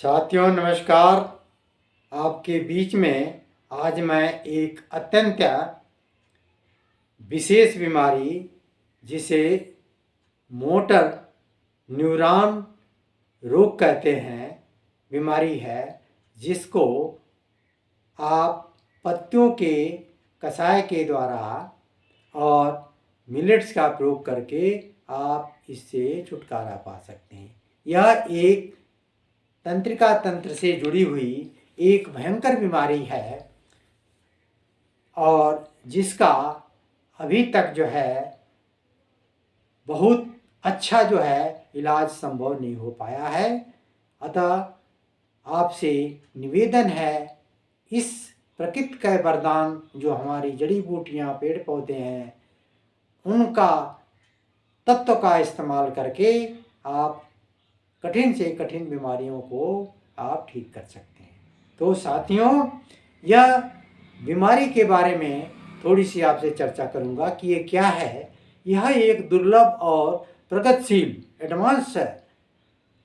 साथियों नमस्कार। आपके बीच में आज मैं एक अत्यंत विशेष बीमारी जिसे मोटर न्यूरॉन रोग कहते हैं बीमारी है, जिसको आप पत्तियों के कषाय के द्वारा और मिलेट्स का प्रयोग करके आप इससे छुटकारा पा सकते हैं। यह एक तंत्रिका तंत्र से जुड़ी हुई एक भयंकर बीमारी है और जिसका अभी तक जो है बहुत अच्छा जो है इलाज संभव नहीं हो पाया है। अतः आपसे निवेदन है, इस प्रकृति का वरदान जो हमारी जड़ी बूटियाँ पेड़ पौधे हैं उनका तत्व का इस्तेमाल करके आप कठिन से कठिन बीमारियों को आप ठीक कर सकते हैं। तो साथियों, यह बीमारी के बारे में थोड़ी सी आपसे चर्चा करूंगा कि ये क्या है। यह एक दुर्लभ और प्रगतिशील एडवांस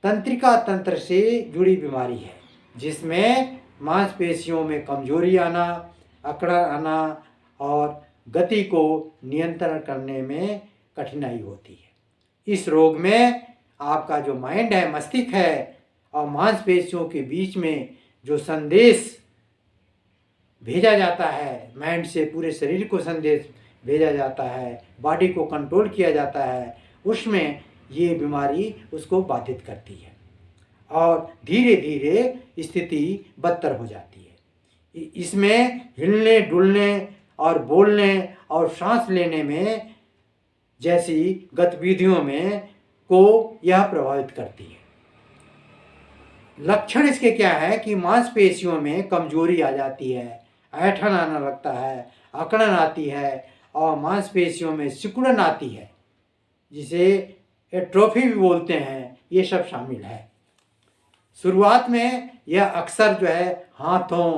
तंत्रिका तंत्र से जुड़ी बीमारी है, जिसमें मांसपेशियों में कमजोरी आना, अकड़न आना और गति को नियंत्रण करने में कठिनाई होती है। इस रोग में आपका जो माइंड है, मस्तिष्क है और मांसपेशियों के बीच में जो संदेश भेजा जाता है, माइंड से पूरे शरीर को संदेश भेजा जाता है, बॉडी को कंट्रोल किया जाता है, उसमें ये बीमारी उसको बाधित करती है और धीरे धीरे स्थिति बदतर हो जाती है। इसमें हिलने डुलने और बोलने और सांस लेने में जैसी गतिविधियों में को यह प्रभावित करती है। लक्षण इसके क्या है कि मांसपेशियों में कमजोरी आ जाती है, ऐंठन आना लगता है, अकड़न आती है और मांसपेशियों में सिकुड़न आती है, जिसे एट्रोफी भी बोलते हैं। ये सब शामिल है। शुरुआत में यह अक्सर जो है हाथों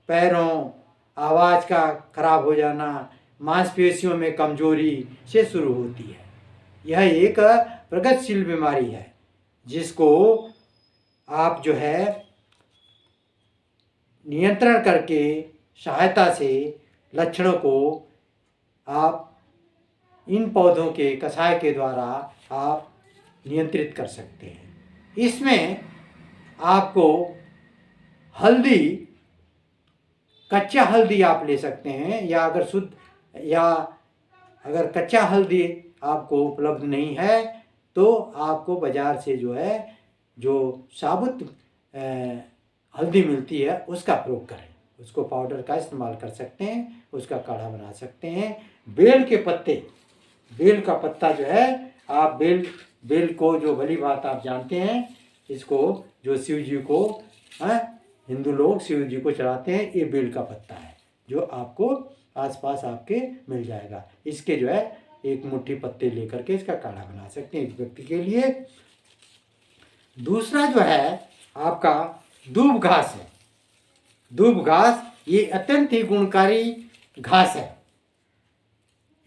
पैरों, आवाज़ का खराब हो जाना, मांसपेशियों में कमजोरी से शुरू होती है। यह एक प्रगतिशील बीमारी है जिसको आप जो है नियंत्रण करके सहायता से लक्षणों को आप इन पौधों के कषाय के द्वारा आप नियंत्रित कर सकते हैं। इसमें आपको हल्दी, कच्चा हल्दी आप ले सकते हैं, या अगर शुद्ध या अगर कच्चा हल्दी आपको उपलब्ध नहीं है तो आपको बाज़ार से जो है जो साबुत हल्दी मिलती है उसका प्रयोग करें। उसको पाउडर का इस्तेमाल कर सकते हैं, उसका काढ़ा बना सकते हैं। बेल के पत्ते, बेल का पत्ता जो है आप बेल को जो भली बात आप जानते हैं, इसको जो शिव जी को हिंदू लोग शिव जी को चढ़ाते हैं, ये बेल का पत्ता है जो आपको आसपास आपके मिल जाएगा। इसके जो है एक मुट्ठी पत्ते लेकर के इसका काढ़ा बना सकते हैं एक व्यक्ति के लिए। दूसरा जो है आपका दूब घास है। दूब घास ये अत्यंत ही गुणकारी घास है।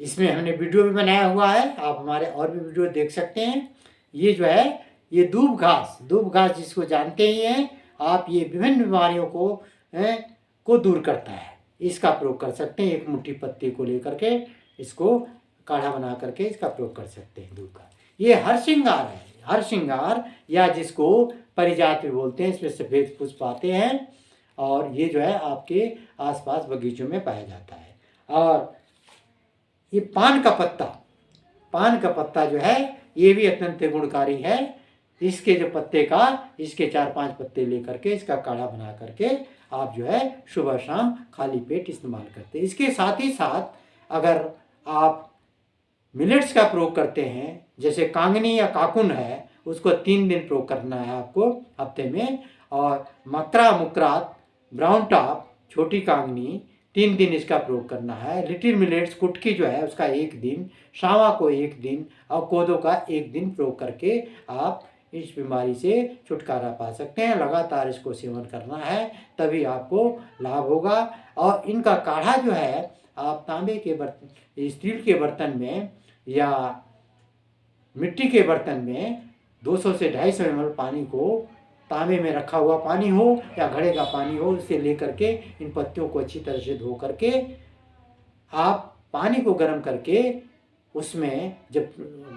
इसमें हमने वीडियो भी बनाया हुआ है, आप हमारे और भी वीडियो देख सकते हैं। ये जो है ये दूब घास जिसको जानते ही हैं आप, ये विभिन्न बीमारियों को दूर करता है। इसका प्रयोग कर सकते हैं। एक मुट्ठी पत्ते को लेकर के इसको काढ़ा बना करके इसका प्रयोग कर सकते हैं दूध का। ये हरसिंगार है, हरसिंगार या जिसको परिजात भी बोलते हैं। इसमें सफ़ेद पुष्प आते हैं और ये जो है आपके आसपास बगीचों में पाया जाता है। और ये पान का पत्ता जो है ये भी अत्यंत गुणकारी है। इसके जो पत्ते का इसके 4-5 पत्ते लेकर के इसका काढ़ा बना करके आप जो है सुबह शाम खाली पेट इस्तेमाल करते हैं। इसके साथ ही साथ अगर आप मिलेट्स का प्रयोग करते हैं, जैसे कांगनी या काकुन है, उसको 3 दिन प्रयोग करना है आपको हफ्ते में। और मकरा मुकरात, ब्राउन टॉप, छोटी कांगनी 3 दिन इसका प्रयोग करना है। लिटिल मिलेट्स कुटकी जो है उसका 1 दिन, सावा को 1 दिन और कोदो का 1 दिन प्रयोग करके आप इस बीमारी से छुटकारा पा सकते हैं। लगातार इसको सेवन करना है, तभी आपको लाभ होगा। और इनका काढ़ा जो है आप तांबे के बर्तन, स्टील के बर्तन में या मिट्टी के बर्तन में 200 से 250 ml पानी को तांबे में रखा हुआ पानी हो या घड़े का पानी हो, उसे लेकर के इन पत्तियों को अच्छी तरह से धो करके आप पानी को गर्म करके उसमें जब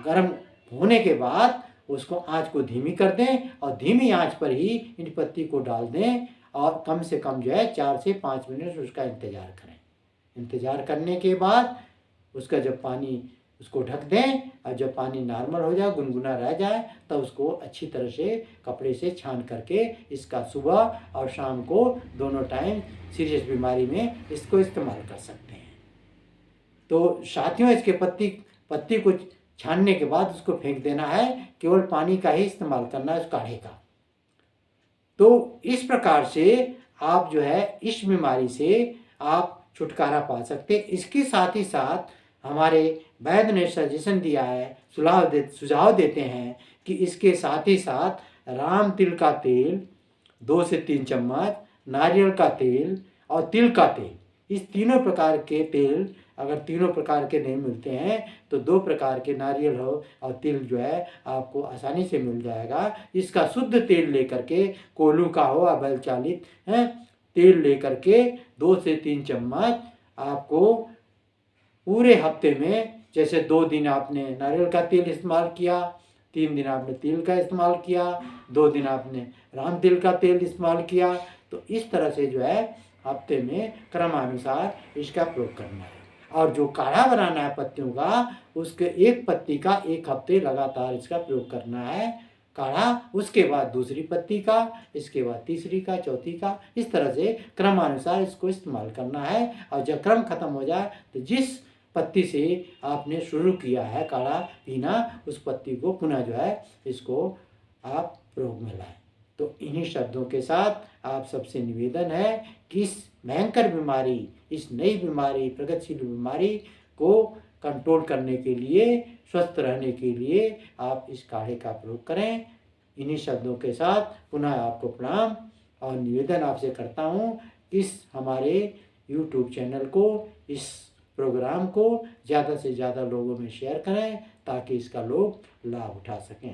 गर्म होने के बाद उसको आंच को धीमी कर दें और धीमी आंच पर ही इन पत्ती को डाल दें और कम से कम जो है 4 से 5 मिनट उसका इंतज़ार करें। इंतज़ार करने के बाद उसका जब पानी उसको ढक दें और जब पानी नॉर्मल हो जाए, गुनगुना रह जाए, तब उसको अच्छी तरह से कपड़े से छान करके इसका सुबह और शाम को दोनों टाइम सीरियस बीमारी में इसको इस्तेमाल कर सकते हैं। तो साथियों, इसके पत्ती को छानने के बाद उसको फेंक देना है, केवल पानी का ही इस्तेमाल करना है उस काढ़े का। तो इस प्रकार से आप जो है इस बीमारी से आप छुटकारा पा सकते। इसके साथ ही साथ हमारे वैद्य ने सजेशन दिया है, सुझाव देते हैं कि इसके साथ ही साथ राम तिल का तेल 2 से 3 चम्मच, नारियल का तेल और तिल का तेल, इस तीनों प्रकार के तेल अगर तीनों प्रकार के नहीं मिलते हैं तो 2 प्रकार के नारियल हो और तिल जो है आपको आसानी से मिल जाएगा। इसका शुद्ध तेल लेकर के, कोल्हू का हो या बल चालित है, तेल लेकर के 2 से 3 चम्मच आपको पूरे हफ्ते में, जैसे 2 दिन आपने नारियल का तेल इस्तेमाल किया, 3 दिन आपने तिल का इस्तेमाल किया, 2 दिन आपने राम तिल का तेल इस्तेमाल किया, तो इस तरह से जो है हफ्ते में क्रमानुसार इसका प्रयोग करना है। और जो काढ़ा बनाना है पत्तियों का, उसके एक पत्ती का 1 हफ्ते लगातार इसका प्रयोग करना है काढ़ा, उसके बाद दूसरी पत्ती का, इसके बाद तीसरी का, चौथी का, इस तरह से क्रमानुसार इसको इस्तेमाल करना है। और जब क्रम खत्म हो जाए तो जिस पत्ती से आपने शुरू किया है काढ़ा पीना, उस पत्ती को पुनः जो है इसको आप प्रयोग में लाएं। तो इन्हीं शब्दों के साथ आप सबसे निवेदन है कि इस भयंकर बीमारी, इस नई बीमारी, प्रगतिशील बीमारी को कंट्रोल करने के लिए, स्वस्थ रहने के लिए आप इस काढ़े का प्रयोग करें। इन्हीं शब्दों के साथ पुनः आपको प्रणाम और निवेदन आपसे करता हूँ, इस हमारे YouTube चैनल को, इस प्रोग्राम को ज़्यादा से ज़्यादा लोगों में शेयर करें ताकि इसका लोग लाभ उठा सकें।